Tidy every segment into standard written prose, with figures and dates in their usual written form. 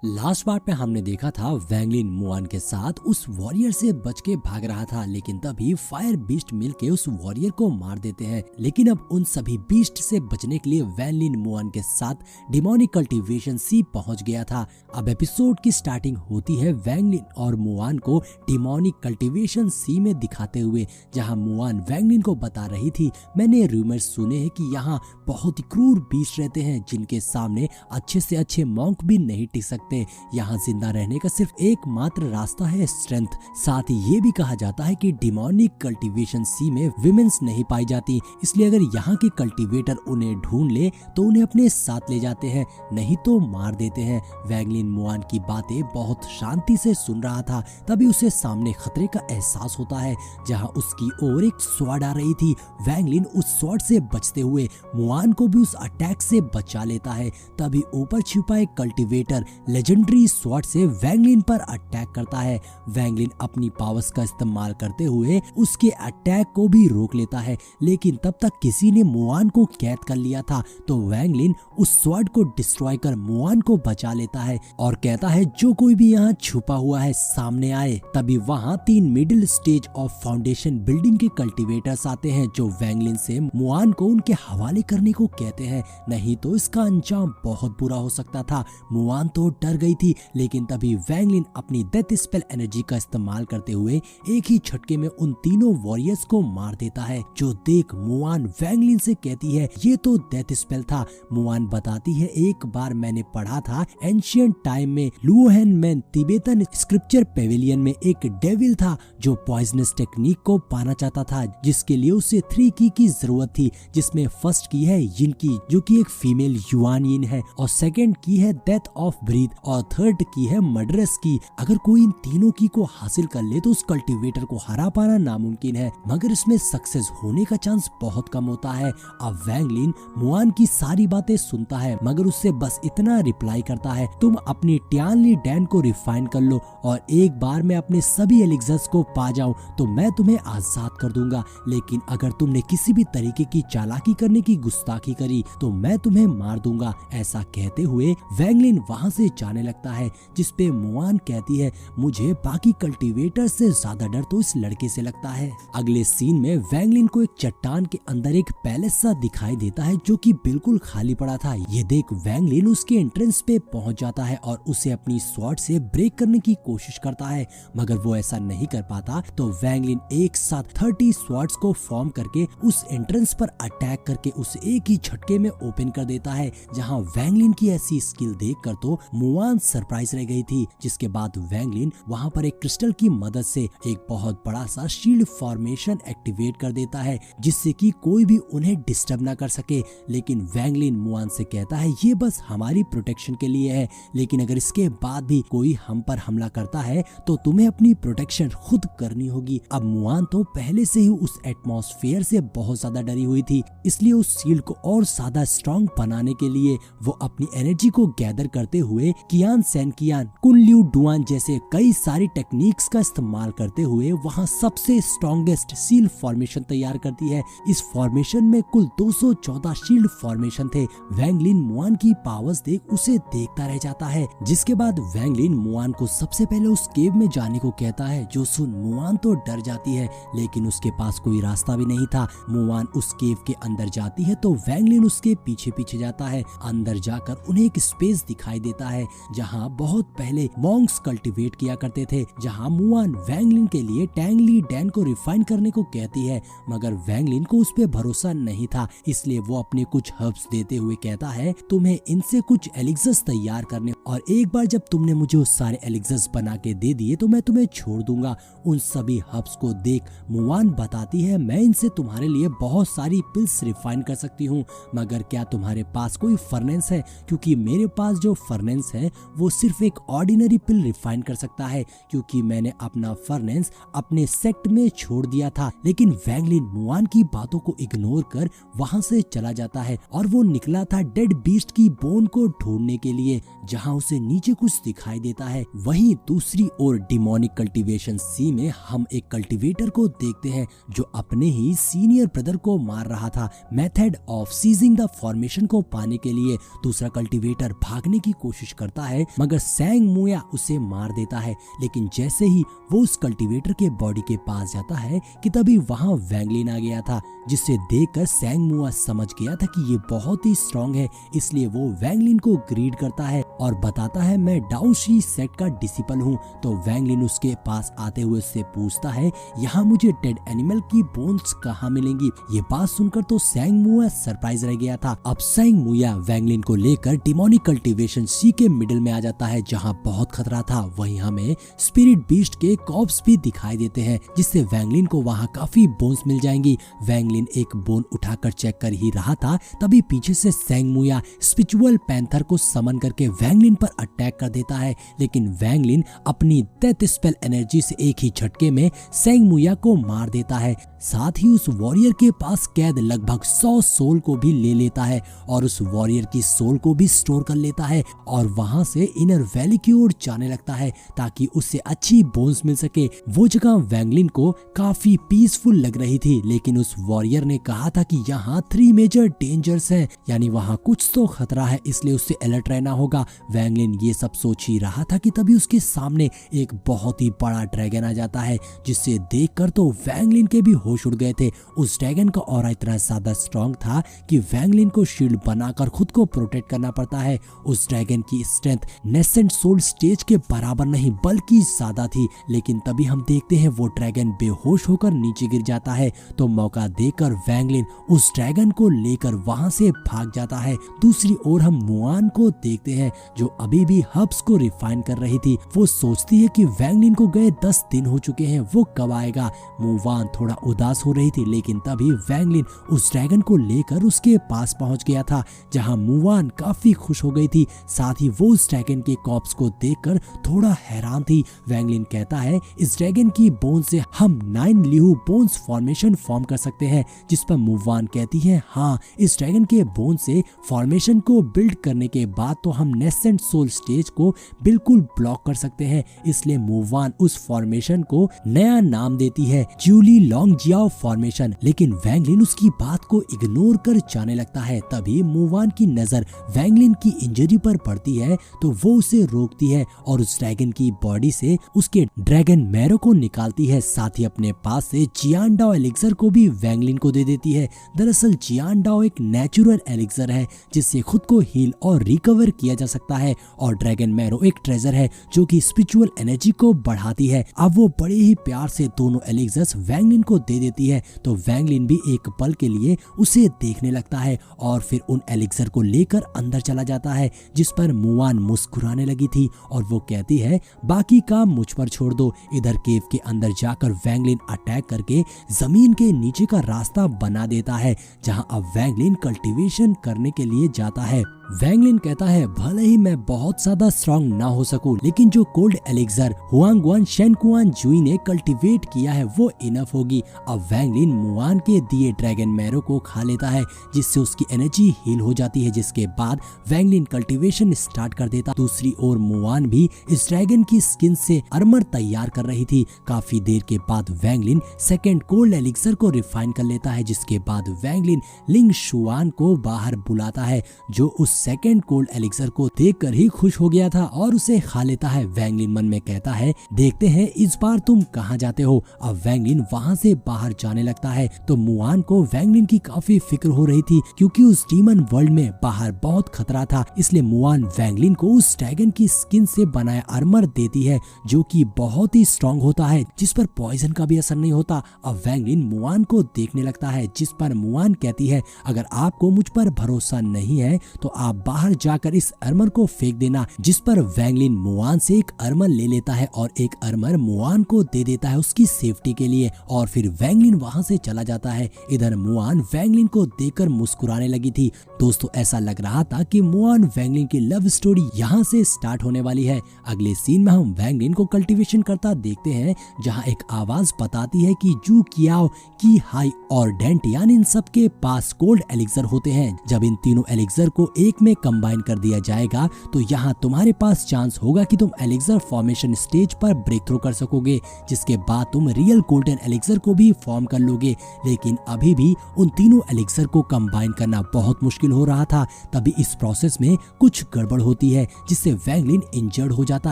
Last part में हमने देखा था वैंगलिन मुआन के साथ उस वॉरियर से बच के भाग रहा था, लेकिन तभी फायर बीस्ट मिलके उस वॉरियर को मार देते हैं। लेकिन अब उन सभी बीस्ट से बचने के लिए वैंगलिन मुआन के साथ डिमोनिक कल्टीवेशन सी पहुंच गया था। अब एपिसोड की स्टार्टिंग होती है वैंगलिन और मुआन को डिमोनिक कल्टीवेशन सी में दिखाते हुए, जहां मुआन वैंगलिन को बता रही थी, मैंने रूमर्स सुने हैं कि यहाँ बहुत ही क्रूर बीस्ट रहते हैं जिनके सामने अच्छे से अच्छे मॉन्क भी नहीं टिक सकते। यहाँ जिंदा रहने का सिर्फ एकमात्र रास्ता है स्ट्रेंथ। साथ ही ये भी कहा जाता है कि डिमोनिक कल्टीवेशन सी में विमेंस नहीं पाई जाती, इसलिए अगर यहाँ के कल्टीवेटर उन्हें ढूंढ ले तो उन्हें अपने साथ ले जाते हैं, नहीं तो मार देते हैं। वैंगलिन मुआन की बातें बहुत शांति से सुन रहा था, तभी उसे सामने खतरे का एहसास होता है, जहाँ उसकी ओर एक स्वॉर्ड आ रही थी। वैंगलिन उस स्वॉर्ड से बचते हुए मुआन को भी उस अटैक से बचा लेता है। तभी ऊपर छिपा एक कल्टीवेटर लेजेंडरी स्वॉर्ड से वैंगलिन पर अटैक करता है। वैंगलिन अपनी पावर्स का इस्तेमाल करते हुए उसके अटैक को भी रोक लेता है, लेकिन तब तक किसी ने मुआन को कैद कर लिया था, तो वैंगलिन उस स्वॉर्ड को डिस्ट्रॉय कर मुआन को बचा लेता है और कहता है जो कोई भी यहाँ छुपा हुआ है सामने आए। तभी वहाँ 3 middle stage of foundation building के कल्टीवेटर्स आते हैं, जो वैंगलिन से मुआन को उनके हवाले करने को कहते हैं, नहीं तो इसका अंजाम बहुत बुरा हो सकता था। मुआन तो डर गई थी, लेकिन तभी वैंगलिन अपनी डेथ स्पेल एनर्जी का इस्तेमाल करते हुए एक ही झटके में उन तीनों वॉरियर्स को मार देता है। जो देख मुआन वैंगलिन से कहती है ये तो डेथ स्पेल था। मुआन बताती है एक बार मैंने पढ़ा था एंशिएंट टाइम में लुओहेन में तिब्बतन स्क्रिप्चर पेविलियन में एक डेविल था जो पॉइजनस टेक्निक को पाना चाहता था, जिसके लिए उसे 3 की जरूरत थी, जिसमें फर्स्ट की है यिन की जो कि एक फीमेल युआन यिन है, और सेकंड की है डेथ ऑफ ब्रीथ, और थर्ड की है मर्डरस की। अगर कोई इन तीनों की को हासिल कर ले तो उस कल्टीवेटर को हरा पाना नामुमकिन है, मगर इसमें सक्सेस होने का चांस बहुत कम होता है। अब वैंगलिन मुआन की सारी बातें सुनता है, मगर उससे बस इतना रिप्लाई करता है, तुम अपनी ट्यानली डैन को रिफाइन कर लो और एक बार मैं अपने सभी एलिक्सर्स को पा जाऊं तो मैं तुम्हें आजाद कर दूंगा, लेकिन अगर तुमने किसी भी तरीके की चालाकी करने की गुस्ताखी करी तो मैं तुम्हें मार दूंगा। ऐसा कहते हुए वैंगलिन वहाँ से जाने लगता है, जिसपे मुआन कहती है मुझे बाकी कल्टीवेटर से ज्यादा डर तो इस लड़के से लगता है। अगले सीन में वैंगलिन को एक चट्टान के अंदर एक पैलेस सा दिखाई देता है जो कि बिल्कुल खाली पड़ा था। ये देख वैंगलिन उसके एंट्रेंस पे पहुंच जाता है और उसे अपनी स्वॉर्ड से ब्रेक करने की कोशिश करता है, मगर वो ऐसा नहीं कर पाता। तो वैंगलिन एक साथ 30 स्वॉर्ड्स को फॉर्म करके उस एंट्रेंस पर अटैक करके उसे एक ही झटके में ओपन कर देता है। जहाँ वैंगलिन की ऐसी स्किल देखकर तो मुआन सरप्राइज रह गई थी, जिसके बाद वैंगलिन वहाँ पर एक क्रिस्टल की मदद से एक बहुत बड़ा सा शील्ड फॉर्मेशन एक्टिवेट कर देता है, जिससे कि कोई भी उन्हें डिस्टर्ब ना कर सके। लेकिन वैंगलिन मुआन से कहता है ये बस हमारी प्रोटेक्शन के लिए है, लेकिन अगर इसके बाद भी कोई हम पर हमला करता है तो तुम्हें अपनी प्रोटेक्शन खुद करनी होगी। अब मुआन तो पहले से ही उस एटमॉस्फेयर से बहुत ज्यादा डरी हुई थी, इसलिए उस शील्ड को और ज्यादा स्ट्रॉन्ग बनाने के लिए वो अपनी एनर्जी को गैदर करते हुए कियान सेन कियान कुनल्यू डुआन जैसे कई सारी टेक्निक्स का इस्तेमाल करते हुए वहाँ सबसे स्ट्रॉन्गेस्ट शील्ड फॉर्मेशन तैयार करती है। इस फॉर्मेशन में कुल 214 शील्ड फॉर्मेशन थे। वैंगलिन मुआन की पावर्स देख उसे देखता रह जाता है, जिसके बाद वैंगलिन मुआन को सबसे पहले उस केव में जाने को कहता है, जो सुन मुआन तो डर जाती है, लेकिन उसके पास कोई रास्ता भी नहीं था। मुआन उस केव के अंदर जाती है तो वैंगलिन उसके पीछे पीछे जाता है। अंदर जाकर उन्हें एक स्पेस दिखाई देता है जहाँ बहुत पहले मॉन्क्स कल्टीवेट किया करते थे, जहाँ मुआन वैंगलिन के लिए टैंगली डैन को रिफाइन करने को कहती है, मगर वैंगलिन को उस पे भरोसा नहीं था, इसलिए वो अपने कुछ हर्ब्स देते हुए कहता है तुम्हें इनसे कुछ एलिक्सर्स तैयार करने, और एक बार जब तुमने मुझे उस सारे एलिक्सर्स बना के दे दिए तो मैं तुम्हें छोड़ दूंगा। उन सभी हर्ब्स को देख मुआन बताती है मैं इनसे तुम्हारे लिए बहुत सारी पिल्स रिफाइन कर सकती हूँ, मगर क्या तुम्हारे पास कोई फर्नेस है, क्योंकि मेरे पास जो फर्नेस है वो सिर्फ एक ऑर्डिनरी पिल रिफाइन कर सकता है, क्योंकि मैंने अपना फर्नेस अपने सेक्ट में छोड़ दिया था। लेकिन वैंगलिन मुआन की बातों को इग्नोर कर वहाँ से चला जाता है और वो निकला था डेड बीस्ट की बोन को ढूंढने के लिए, जहाँ उसे नीचे कुछ दिखाई देता है। वहीं दूसरी ओर डिमोनिक कल्टीवेशन सी में हम एक कल्टीवेटर को देखते हैं जो अपने ही सीनियर ब्रदर को मार रहा था। Method of seizing the formation को पाने के लिए दूसरा कल्टीवेटर भागने की कोशिश कर करता है, मगर सैंग मुया उसे मार देता है। लेकिन जैसे ही वो उस कल्टीवेटर के बॉडी के पास जाता है कि तभी वहां वैंगलिन आ गया था, जिसे देखकर सैंग मुआ समझ गया था कि ये बहुत ही स्ट्रांग है। इसलिए वो वैंगलिन को ग्रीड करता है और बताता है मैं डाउ शी सेट का डिसिपल हूँ। तो वैंगलिन उसके पास आते हुए उससे पूछता है यहाँ मुझे डेड एनिमल की बोन्स कहाँ मिलेंगी। ये बात सुनकर तो सैंग मुआ सरप्राइज रह गया था। अब सैंग मुया वैंगलिन को लेकर डिमोनिक कल्टीवेशन सी के मिडिल में आ जाता है, जहाँ बहुत खतरा था। वहीं हमें स्पिरिट बीस्ट के कॉप्स भी दिखाई देते हैं, जिससे वैंगलिन को वहाँ काफी बोन्स मिल जाएंगी। वैंगलिन एक बोन उठाकर चेक कर ही रहा था, तभी पीछे से सैंग मुया स्पिरिचुअल पैंथर को समन करके वैंगलिन पर अटैक कर देता है। लेकिन वैंगलिन अपनी डेथ स्पेल एनर्जी से एक ही झटके में सैंग मुया को मार देता है। साथ ही उस वॉरियर के पास कैद लगभग 100 सोल को भी ले लेता है और उस वॉरियर की सोल को भी स्टोर कर लेता है और वहां से इनर वैली की ओर जाने लगता है ताकि उससे अच्छी बोन्स मिल सके। वो जगह वैंगलिन को काफी पीसफुल लग रही थी, लेकिन उस वॉरियर ने कहा था कि यहाँ 3 मेजर डेंजर्स हैं, यानी वहाँ कुछ तो खतरा है, इसलिए उससे अलर्ट रहना होगा। वैंगलिन ये सब सोच ही रहा था कि तभी उसके सामने एक बहुत ही बड़ा ड्रैगन आ जाता है, जिससे देखकर तो वैंगलिन के भी होश उड़ गए थे। उस ड्रैगन का ऑरा इतना ज्यादा स्ट्रॉन्ग था कि वैंगलिन को शील्ड बनाकर खुद को प्रोटेक्ट करना पड़ता है। उस ड्रैगन की स्ट्रेंथ नेसेंट सोल स्टेज के बराबर नहीं बल्कि ज्यादा थी। लेकिन तभी हम देखते हैं वो ड्रैगन बेहोश होकर नीचे गिर जाता है, तो मौका देकर वैंगलिन उस ड्रैगन को लेकर वहां से भाग जाता है। दूसरी ओर हम मुआन को देखते हैं, जो अभी भी हब्स को रिफाइन कर रही थी। वो सोचती है कि वैंगलिन को गए 10 दिन हो चुके हैं, वो कब आएगा। मुआन थोड़ा उदास हो रही थी, लेकिन तभी वैंगलिन उस ड्रैगन को लेकर उसके पास पहुंच गया था, जहां मुआन काफी खुश हो गई थी। साथ ही वो उस ड्रैगन के कॉप्स को देखकर थोड़ा हैरान थी। वैंगलिन कहता है इस ड्रैगन की बोन से हम 9 लिहू बोन्स फॉर्मेशन फॉर्म कर सकते हैं, जिस पर मुआन कहती है हाँ, इस ड्रैगन के बोन से फॉर्मेशन को बिल्ड करने के बाद तो हम नेसेंट सोल स्टेज को बिल्कुल ब्लॉक कर सकते हैं। इसलिए मुआन उस फॉर्मेशन को नया नाम देती है, जूली लॉन्ग जियाओ फॉर्मेशन। लेकिन वैंगलिन उसकी बात को इग्नोर कर जाने लगता है। तभी मुआन की नजर वैंगलिन की इंजरी पर पड़ती है, तो वो उसे रोकती है और उस ड्रैगन की बॉडी से उसके ड्रैगन मैरो को निकालती है। साथ ही अपने पास से जियांडाओ एलिक्सर को भी वैंगलिन को दे देती है। दरअसल जियांडाओ एक नेचुरल एलिक्सर है, जिससे खुद को हील और रिकवर किया जा सकता है, और ड्रैगन मैरो एक ट्रेजर है जो कि स्पिरिचुअल एनर्जी को बढ़ाती है। अब वो बड़े ही प्यार से दोनों एलिक्सर्स वैंगलिन को दे देती है, तो वैंगलिन भी एक पल के लिए उसे देखने लगता है और फिर उन एलिक्सर को लेकर अंदर चला जाता है, जिस पर मुआन मुस्कुराने लगी थी और वो कहती है बाकी काम मुझ पर छोड़ दो। इधर केव के अंदर जाकर वैंगलिन अटैक करके जमीन के नीचे का रास्ता बना देता है, जहां अब वैंगलिन कल्टीवेशन करने के लिए जाता है। वैंगलिन कहता है भले ही मैं बहुत ज्यादा स्ट्रॉन्ग ना हो सकूं, लेकिन जो कोल्ड एलिक्सर हुआंगवान शेनकुआन जुई ने कल्टीवेट किया है वो इनफ होगी। अब वैंगलिन मुआन के दिए ड्रैगन मैरो को खा लेता है, जिससे उसकी एनर्जी हील हो जाती है, जिसके बाद वैंगलिन कल्टीवेशन स्टार्ट कर देता। दूसरी ओर मुआन भी इस ड्रैगन की स्किन से आर्मर तैयार कर रही थी। काफी देर के बाद वैंगलिन सेकेंड कोल्ड एलिक्सर को रिफाइन कर लेता है, जिसके बाद वैंगलिन लिंग शुआन को बाहर बुलाता है, जो उस सेकेंड कोल्ड एलिक्सर को देखकर ही खुश हो गया था और उसे खा लेता है। वैंगलिन मन में कहता है देखते हैं इस बार तुम कहाँ जाते हो। अब वैंगलिन वहाँ से बाहर जाने लगता है, तो मुआन को वैंगलिन की काफी फिक्र हो रही थी, क्योंकि उस डीमन वर्ल्ड में बाहर बहुत खतरा था। इसलिए मुआन वैंगलिन को उस ड्रैगन की स्किन से बनाया आर्मर देती है, जो कि बहुत ही स्ट्रॉन्ग होता है, जिस पर पॉइजन का भी असर नहीं होता। अब वैंगलिन मुआन को देखने लगता है, जिस पर मुआन कहती है अगर आपको मुझ पर भरोसा नहीं है तो आप बाहर जाकर इस आर्मर को फेंक देना। जिस पर वैंगलिन मुआन से एक आर्मर ले लेता है और एक आर्मर मुआन को दे देता है उसकी सेफ्टी के लिए, और फिर वैंगलिन वहां से चला जाता है। इधर मुआन वैंगलिन को देखकर मुस्कुराने लगी थी। दोस्तों ऐसा लग रहा था कि मुआन वैंगलिन की लव स्टोरी यहाँ से स्टार्ट होने वाली है। अगले सीन में हम वैंगलिन को कल्टीवेशन करता देखते हैं, जहाँ एक आवाज बताती है कि जू कियाओ की हाई और डेंट यानी इन सब के पास कोल्ड एलिक्सर होते हैं। जब इन तीनों एलिक्सर को एक एक में कंबाइन कर दिया जाएगा तो यहाँ तुम्हारे पास चांस होगा कि तुम एलिक्सर फॉर्मेशन स्टेज पर ब्रेक थ्रू कर सकोगे, जिसके बाद तुम रियल गोल्डन एलिक्सर को भी फॉर्म कर लोगे। लेकिन अभी भी उन तीनों एलिक्सर को कंबाइन करना बहुत मुश्किल हो रहा था। तभी इस प्रोसेस में कुछ गड़बड़ होती है जिससे वैंग लिन इंजर्ड हो जाता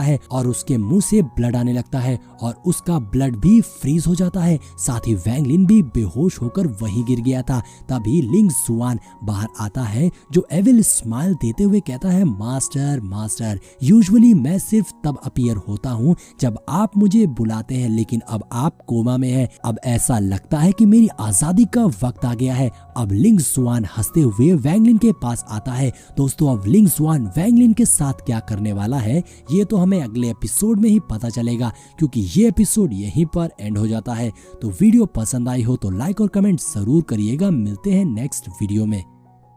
है और उसके मुंह से ब्लड आने लगता है और उसका ब्लड भी फ्रीज हो जाता है। साथ ही वैंग लिन भी बेहोश होकर वहीं गिर गया था। तभी लिंग जुआन बाहर आता है जो एविल स्माइल देते हुए कहता है, मास्टर मास्टर, यूजुअली मैं सिर्फ तब अपीयर होता हूँ जब आप मुझे बुलाते हैं, लेकिन अब आप कोमा में हैं। अब ऐसा लगता है कि मेरी आजादी का वक्त आ गया है। अब लिंग जुआन हंसते हुए वैंग लिन के पास आता है। दोस्तों अब लिंग जुआन वैंग लिन के साथ क्या करने वाला है ये तो हमें अगले एपिसोड में ही पता चलेगा, क्योंकि ये एपिसोड यहीं पर एंड हो जाता है। तो वीडियो पसंद आई हो तो लाइक और कमेंट जरूर करिएगा। मिलते हैं नेक्स्ट वीडियो में।